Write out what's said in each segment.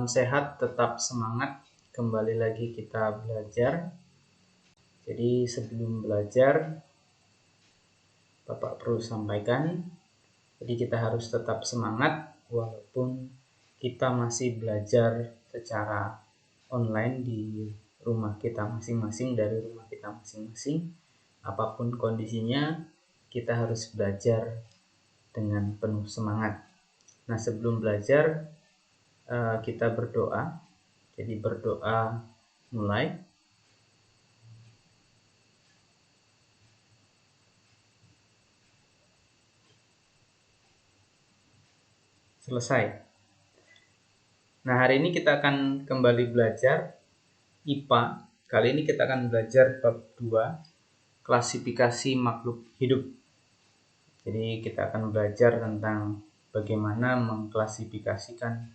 sehat, tetap semangat. Kembali lagi kita belajar. Jadi sebelum belajar, Bapak perlu sampaikan, jadi kita harus tetap semangat walaupun kita masih belajar secara online di rumah kita masing-masing, dari rumah kita masing-masing. Apapun kondisinya, kita harus belajar dengan penuh semangat. Nah, sebelum belajar, kita berdoa. Jadi berdoa mulai. Selesai. Nah, hari ini kita akan kembali belajar IPA. Kali ini kita akan belajar bab 2, klasifikasi makhluk hidup. Jadi kita akan belajar tentang bagaimana mengklasifikasikan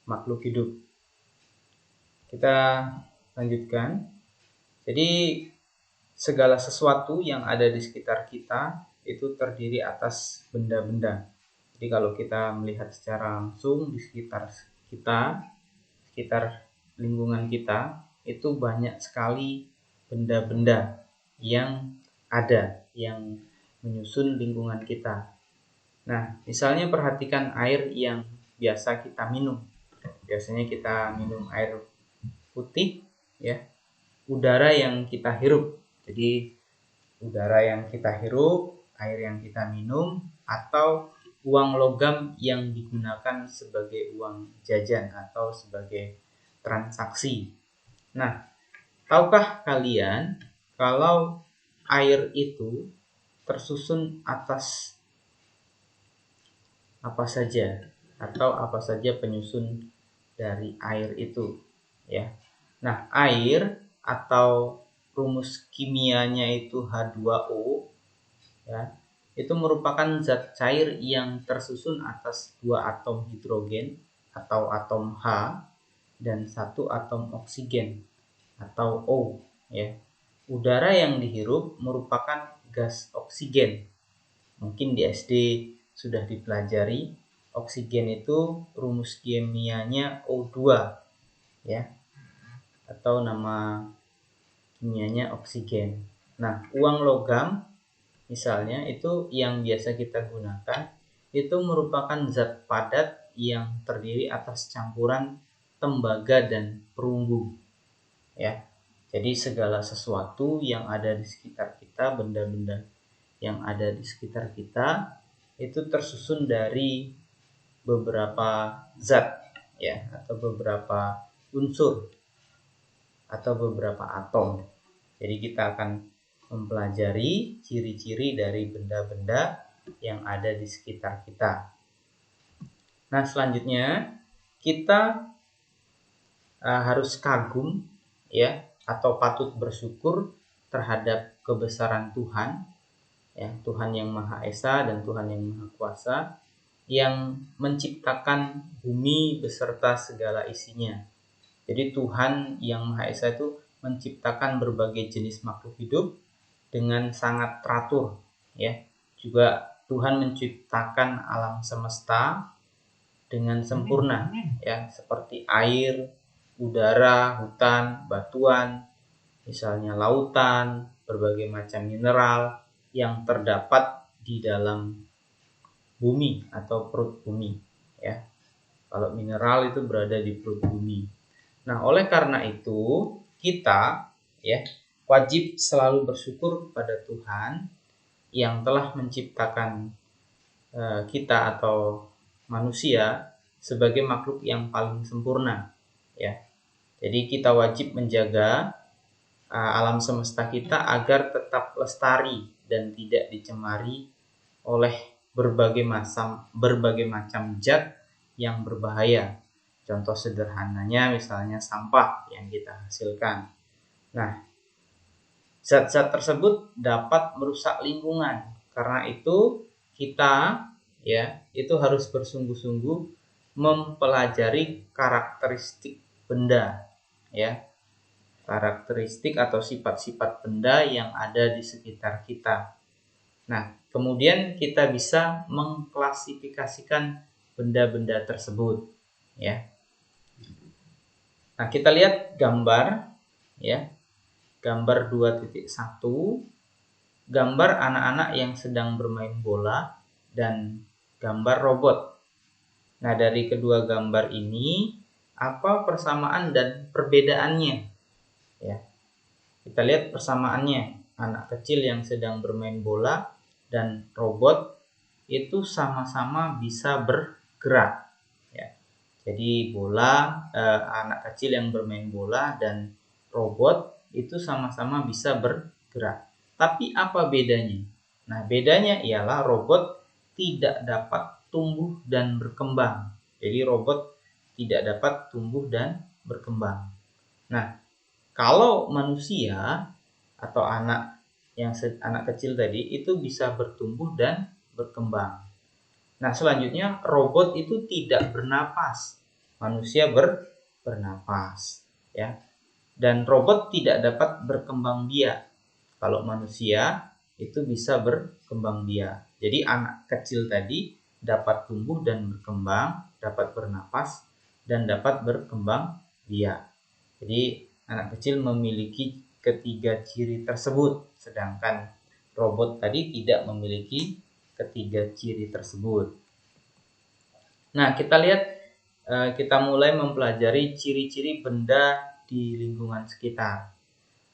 makhluk hidup. Kita lanjutkan. Jadi segala sesuatu yang ada di sekitar kita itu terdiri atas benda-benda. Jadi kalau kita melihat secara langsung di sekitar kita, sekitar lingkungan kita, itu banyak sekali benda-benda yang ada, yang menyusun lingkungan kita. Nah, misalnya perhatikan air yang biasa kita minum. Biasanya kita minum air putih, ya. Udara yang kita hirup. Jadi udara yang kita hirup, air yang kita minum, atau uang logam yang digunakan sebagai uang jajan atau sebagai transaksi. Nah, tahukah kalian kalau air itu tersusun atas apa saja, atau apa saja penyusun dari air itu, ya. Nah, air atau rumus kimianya itu H2O, ya, itu merupakan zat cair yang tersusun atas 2 atom hidrogen atau atom H dan 1 atom oksigen atau O, ya. Udara yang dihirup merupakan gas oksigen. Mungkin di SD sudah dipelajari, oksigen itu rumus kimianya O2, ya, atau nama kimianya oksigen. Nah, uang logam misalnya itu yang biasa kita gunakan, itu merupakan zat padat yang terdiri atas campuran tembaga dan perunggu, ya. Jadi segala sesuatu yang ada di sekitar kita, benda-benda yang ada di sekitar kita itu tersusun dari beberapa zat, ya, atau beberapa unsur atau beberapa atom. Jadi kita akan mempelajari ciri-ciri dari benda-benda yang ada di sekitar kita. Nah, selanjutnya kita harus kagum, ya, atau patut bersyukur terhadap kebesaran Tuhan, ya, Tuhan yang Maha Esa dan Tuhan yang Maha Kuasa, yang menciptakan bumi beserta segala isinya. Jadi Tuhan yang Maha Esa itu menciptakan berbagai jenis makhluk hidup dengan sangat teratur, ya. Juga Tuhan menciptakan alam semesta dengan sempurna, ya, seperti air, udara, hutan, batuan, misalnya lautan, berbagai macam mineral yang terdapat di dalam bumi atau perut bumi, ya. Kalau mineral itu berada di perut bumi. Nah, oleh karena itu kita, ya, wajib selalu bersyukur pada Tuhan yang telah menciptakan kita atau manusia sebagai makhluk yang paling sempurna, ya. Jadi kita wajib menjaga alam semesta kita agar tetap lestari dan tidak dicemari oleh berbagai macam zat yang berbahaya. Contoh sederhananya misalnya sampah yang kita hasilkan. Nah, zat-zat tersebut dapat merusak lingkungan. Karena itu kita, ya, itu harus bersungguh-sungguh mempelajari karakteristik benda, ya. Karakteristik atau sifat-sifat benda yang ada di sekitar kita. Nah, kemudian kita bisa mengklasifikasikan benda-benda tersebut, ya. Nah, kita lihat gambar ya. Gambar 2.1, gambar anak-anak yang sedang bermain bola dan gambar robot. Nah, dari kedua gambar ini apa persamaan dan perbedaannya? Ya. Kita lihat persamaannya. Anak kecil yang sedang bermain bola dan robot itu sama-sama bisa bergerak. Ya. Jadi anak kecil yang bermain bola dan robot itu sama-sama bisa bergerak. Tapi apa bedanya? Nah, bedanya ialah robot tidak dapat tumbuh dan berkembang. Jadi robot tidak dapat tumbuh dan berkembang. Nah, kalau manusia atau anak kecil tadi itu bisa bertumbuh dan berkembang. Nah, selanjutnya robot itu tidak bernapas. Manusia bernapas, ya. Dan robot tidak dapat berkembang biak. Kalau manusia itu bisa berkembang biak. Jadi anak kecil tadi dapat tumbuh dan berkembang, dapat bernapas dan dapat berkembang biak. Jadi anak kecil memiliki ketiga ciri tersebut, sedangkan robot tadi tidak memiliki ketiga ciri tersebut. Nah, kita mulai mempelajari ciri-ciri benda di lingkungan sekitar.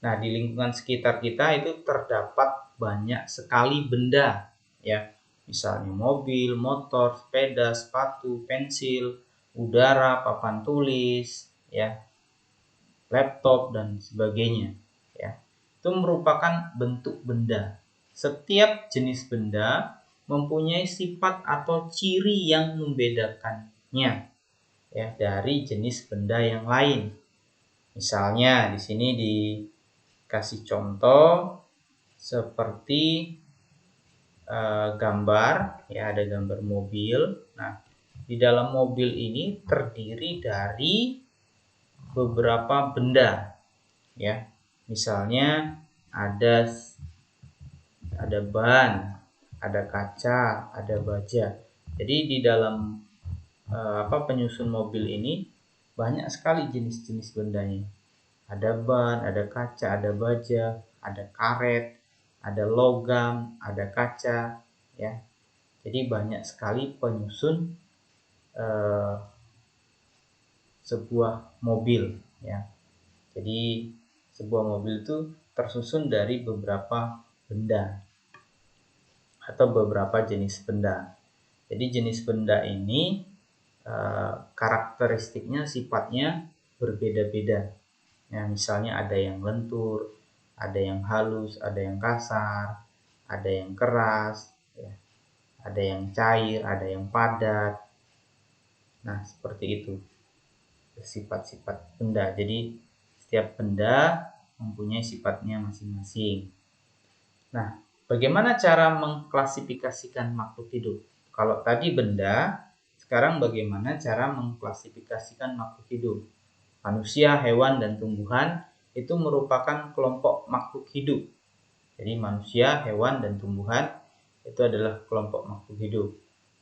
Nah, di lingkungan sekitar kita itu terdapat banyak sekali benda, ya. Misalnya mobil, motor, sepeda, sepatu, pensil, udara, papan tulis, ya, laptop dan sebagainya, ya. Itu merupakan bentuk benda. Setiap jenis benda mempunyai sifat atau ciri yang membedakannya ya dari jenis benda yang lain. Misalnya di sini dikasih contoh seperti gambar ya, ada gambar mobil. Nah, di dalam mobil ini terdiri dari beberapa benda ya. Misalnya ada ban, ada kaca, ada baja. Jadi di dalam penyusun mobil ini banyak sekali jenis-jenis bendanya. Ada ban, ada kaca, ada baja, ada karet, ada logam, ada kaca, ya. Jadi banyak sekali penyusun sebuah mobil, ya. Jadi sebuah mobil itu tersusun dari beberapa benda atau beberapa jenis benda. Jadi jenis benda ini karakteristiknya, sifatnya berbeda-beda. Ya, misalnya ada yang lentur, ada yang halus, ada yang kasar, ada yang keras, ya, ada yang cair, ada yang padat. Nah, seperti itu sifat-sifat benda. Jadi setiap benda mempunyai sifatnya masing-masing. Nah, bagaimana cara mengklasifikasikan makhluk hidup? Kalau tadi benda, sekarang bagaimana cara mengklasifikasikan makhluk hidup? Manusia, hewan, dan tumbuhan itu merupakan kelompok makhluk hidup. Jadi manusia, hewan, dan tumbuhan itu adalah kelompok makhluk hidup.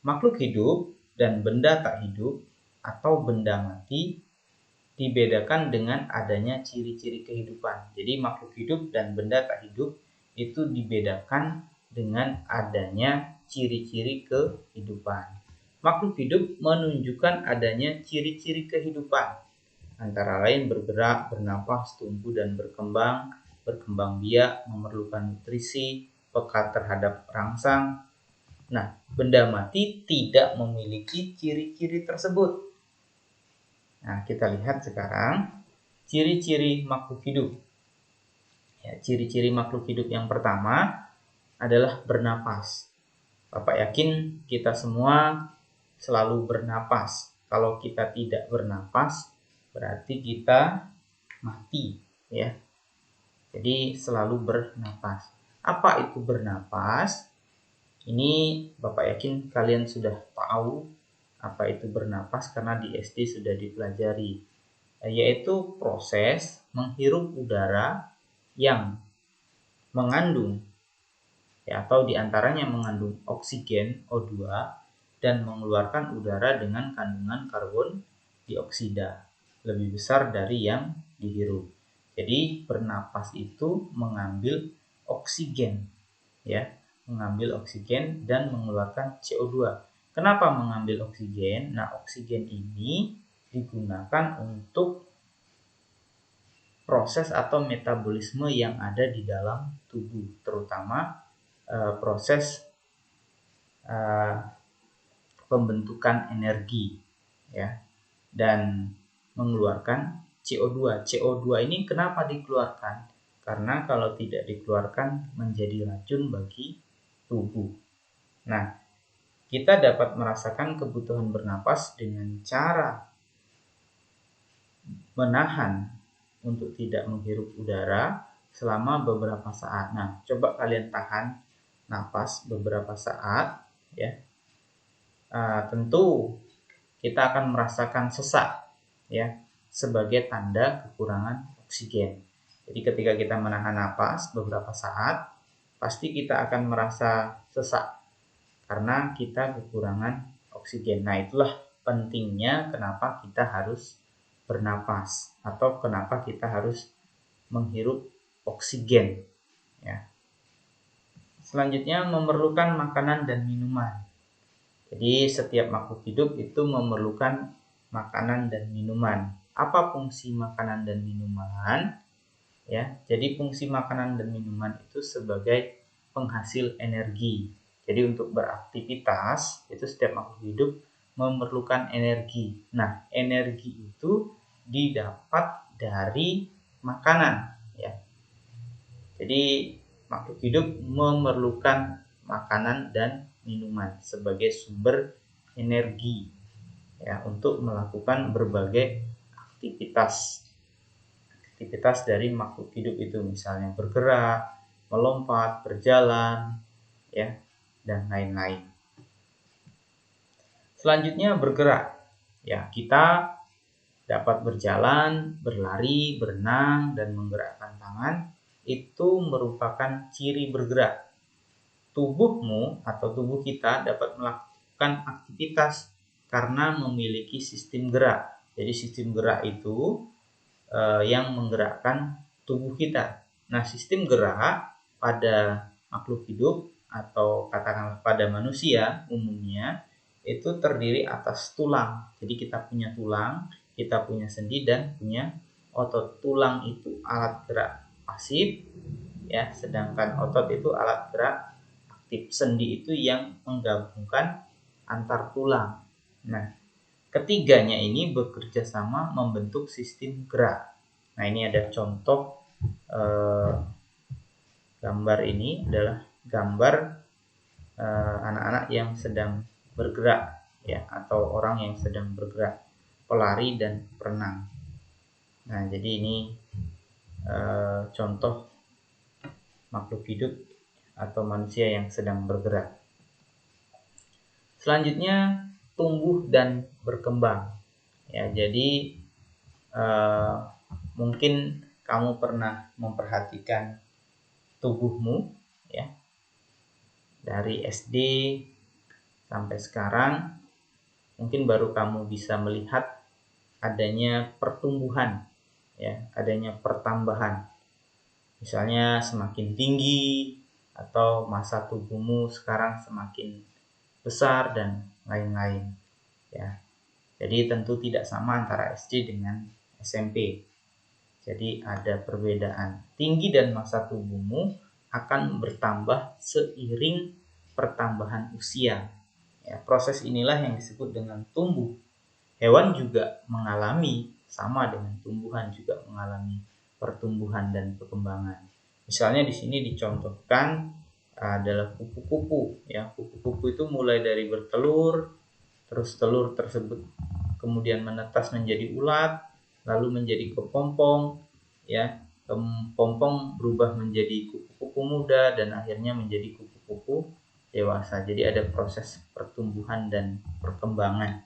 Makhluk hidup dan benda tak hidup atau benda mati dibedakan dengan adanya ciri-ciri kehidupan. Jadi makhluk hidup dan benda tak hidup itu dibedakan dengan adanya ciri-ciri kehidupan. Makhluk hidup menunjukkan adanya ciri-ciri kehidupan, antara lain bergerak, bernapas, tumbuh dan berkembang biak, memerlukan nutrisi, peka terhadap rangsang. Nah, benda mati tidak memiliki ciri-ciri tersebut. Nah, kita lihat sekarang ciri-ciri makhluk hidup. Ya, ciri-ciri makhluk hidup yang pertama adalah bernapas. Bapak yakin kita semua selalu bernapas. Kalau kita tidak bernapas, berarti kita mati, ya. Jadi selalu bernapas. Apa itu bernapas? Ini Bapak yakin kalian sudah tahu apa itu bernapas karena di SD sudah dipelajari, yaitu proses menghirup udara yang mengandung atau diantaranya mengandung oksigen O2 dan mengeluarkan udara dengan kandungan karbon dioksida. lebih besar dari yang dihirup. Jadi bernapas itu mengambil oksigen, ya, mengambil oksigen dan mengeluarkan CO2. Kenapa mengambil oksigen? Nah, oksigen ini digunakan untuk proses atau metabolisme yang ada di dalam tubuh, terutama proses pembentukan energi, ya, dan mengeluarkan CO2. CO2 ini kenapa dikeluarkan? Karena kalau tidak dikeluarkan menjadi racun bagi tubuh. Nah, kita dapat merasakan kebutuhan bernapas dengan cara menahan untuk tidak menghirup udara selama beberapa saat. Nah, coba kalian tahan napas beberapa saat, ya. Tentu kita akan merasakan sesak, ya, sebagai tanda kekurangan oksigen. Jadi ketika kita menahan napas beberapa saat, pasti kita akan merasa sesak karena kita kekurangan oksigen. Nah, itulah pentingnya kenapa kita harus bernapas atau kenapa kita harus menghirup oksigen, ya. Selanjutnya, memerlukan makanan dan minuman. Jadi setiap makhluk hidup itu memerlukan makanan dan minuman. Apa fungsi makanan dan minuman? Ya, jadi fungsi makanan dan minuman itu sebagai penghasil energi. Jadi untuk beraktivitas itu setiap makhluk hidup memerlukan energi. Nah, energi itu didapat dari makanan, ya. Jadi makhluk hidup memerlukan makanan dan minuman sebagai sumber energi, ya, untuk melakukan berbagai aktivitas dari makhluk hidup itu, misalnya bergerak, melompat, berjalan, ya, dan lain-lain. Selanjutnya bergerak, ya, kita dapat berjalan, berlari, berenang, dan menggerakkan tangan. Itu merupakan ciri bergerak. Tubuhmu atau tubuh kita dapat melakukan aktivitas karena memiliki sistem gerak. Jadi sistem gerak itu yang menggerakkan tubuh kita. Nah, sistem gerak pada makhluk hidup atau katakanlah pada manusia umumnya itu terdiri atas tulang. Jadi kita punya tulang, kita punya sendi dan punya otot. Tulang itu alat gerak pasif, ya, sedangkan otot itu alat gerak aktif. Sendi itu yang menggabungkan antar tulang. Nah, ketiganya ini bekerja sama membentuk sistem gerak. Nah, ini ada contoh gambar. Ini adalah gambar anak-anak yang sedang bergerak, ya, atau orang yang sedang bergerak, pelari dan perenang. Nah, jadi ini contoh makhluk hidup atau manusia yang sedang bergerak. Selanjutnya, tumbuh dan berkembang. Ya, jadi mungkin kamu pernah memperhatikan tubuhmu, ya, dari SD sampai sekarang. Mungkin baru kamu bisa melihat adanya pertumbuhan, ya, adanya pertambahan. Misalnya semakin tinggi atau masa tubuhmu sekarang semakin besar dan lain-lain, ya. Jadi tentu tidak sama antara SD dengan SMP. Jadi ada perbedaan. Tinggi dan masa tubuhmu akan bertambah seiring pertambahan usia. Ya, proses inilah yang disebut dengan tumbuh. Hewan juga mengalami, sama dengan tumbuhan, juga mengalami pertumbuhan dan perkembangan. Misalnya di sini dicontohkan adalah kupu-kupu, ya. Kupu-kupu itu mulai dari bertelur, terus telur tersebut kemudian menetas menjadi ulat, lalu menjadi kepompong, ya. Kepompong berubah menjadi kupu-kupu muda dan akhirnya menjadi kupu-kupu dewasa. Jadi ada proses pertumbuhan dan perkembangan.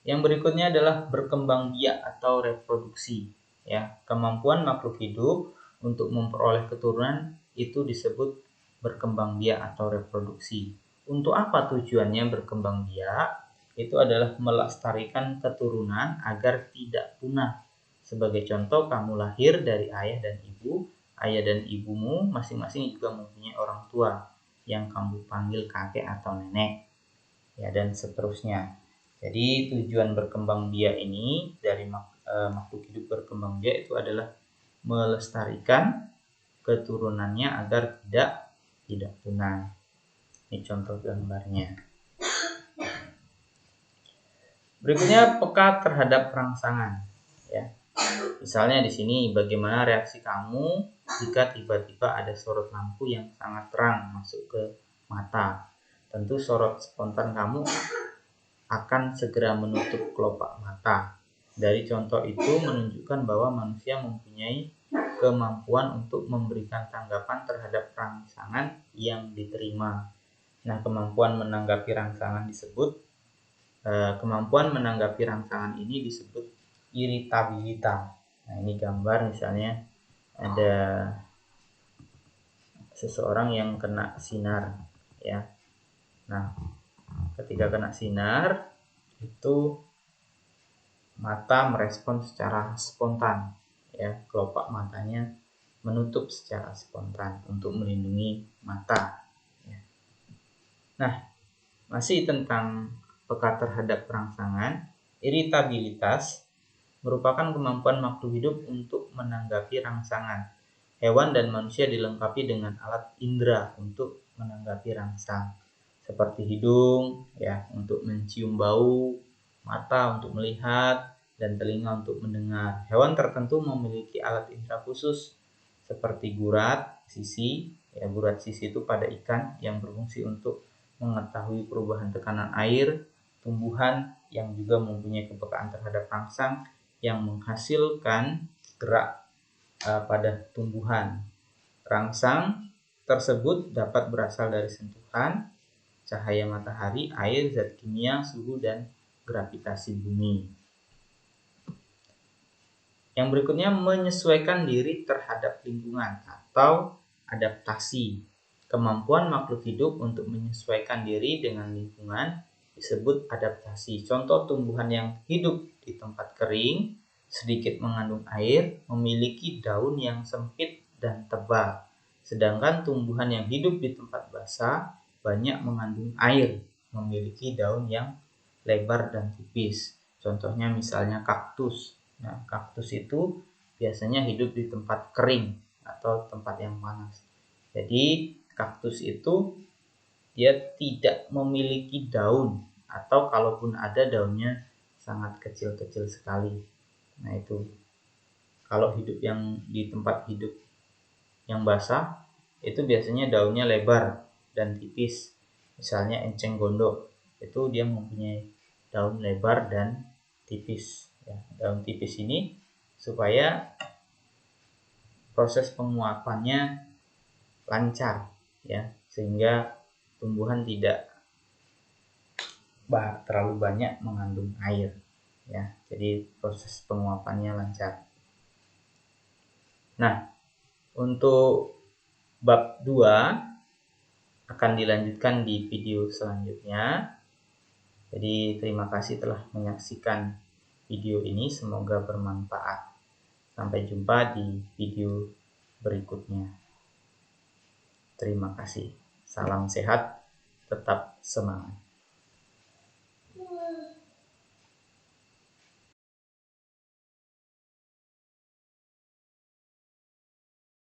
Yang berikutnya adalah berkembang biak atau reproduksi, ya. Kemampuan makhluk hidup untuk memperoleh keturunan itu disebut berkembang biak atau reproduksi. Untuk apa tujuannya berkembang biak? itu adalah melestarikan keturunan agar tidak punah. Sebagai contoh, kamu lahir dari ayah dan ibu. Ayah dan ibumu masing-masing juga mempunyai orang tua yang kamu panggil kakek atau nenek, ya, dan seterusnya. Jadi tujuan berkembang biak ini dari makhluk hidup berkembang biak itu adalah melestarikan keturunannya agar tidak punah. Ini contoh gambarnya. Berikutnya, peka terhadap rangsangan, ya. Misalnya di sini, bagaimana reaksi kamu jika tiba-tiba ada sorot lampu yang sangat terang masuk ke mata? Tentu sorot spontan kamu akan segera menutup kelopak mata. Dari contoh itu menunjukkan bahwa manusia mempunyai kemampuan untuk memberikan tanggapan terhadap rangsangan yang diterima. Nah, kemampuan menanggapi rangsangan ini disebut iritabilitas. Nah, ini gambar misalnya ada seseorang yang kena sinar, ya. Nah, ketika kena sinar itu mata merespon secara spontan, ya. Kelopak matanya menutup secara spontan untuk melindungi mata, ya. Nah, masih tentang peka terhadap rangsangan, iritabilitas merupakan kemampuan makhluk hidup untuk menanggapi rangsangan. Hewan dan manusia dilengkapi dengan alat indera untuk menanggapi rangsang, seperti hidung, ya, untuk mencium bau, mata untuk melihat, dan telinga untuk mendengar. Hewan tertentu memiliki alat indera khusus seperti gurat sisi, ya. Gurat sisi itu pada ikan yang berfungsi untuk mengetahui perubahan tekanan air. Tumbuhan yang juga mempunyai kepekaan terhadap rangsang yang menghasilkan gerak pada tumbuhan. Rangsang tersebut dapat berasal dari sentuhan, cahaya matahari, air, zat kimia, suhu, dan gravitasi bumi. Yang berikutnya, menyesuaikan diri terhadap lingkungan atau adaptasi. Kemampuan makhluk hidup untuk menyesuaikan diri dengan lingkungan disebut adaptasi. Contoh tumbuhan yang hidup di tempat kering, sedikit mengandung air, memiliki daun yang sempit dan tebal. Sedangkan tumbuhan yang hidup di tempat basah, banyak mengandung air, memiliki daun yang lebar dan tipis. Contohnya misalnya kaktus. Nah, kaktus itu biasanya hidup di tempat kering atau tempat yang panas. Jadi kaktus itu dia tidak memiliki daun, atau kalaupun ada daunnya sangat kecil-kecil sekali. Nah, itu kalau hidup yang di tempat hidup yang basah itu biasanya daunnya lebar dan tipis. Misalnya enceng gondok itu dia mempunyai daun lebar dan tipis, ya. Daun tipis ini supaya proses penguapannya lancar, ya, sehingga tumbuhan tidak terlalu banyak mengandung air, ya. Jadi proses penguapannya lancar. Nah, untuk bab 2 akan dilanjutkan di video selanjutnya. Jadi terima kasih telah menyaksikan video ini, semoga bermanfaat. Sampai jumpa di video berikutnya. Terima kasih. Salam sehat, tetap semangat.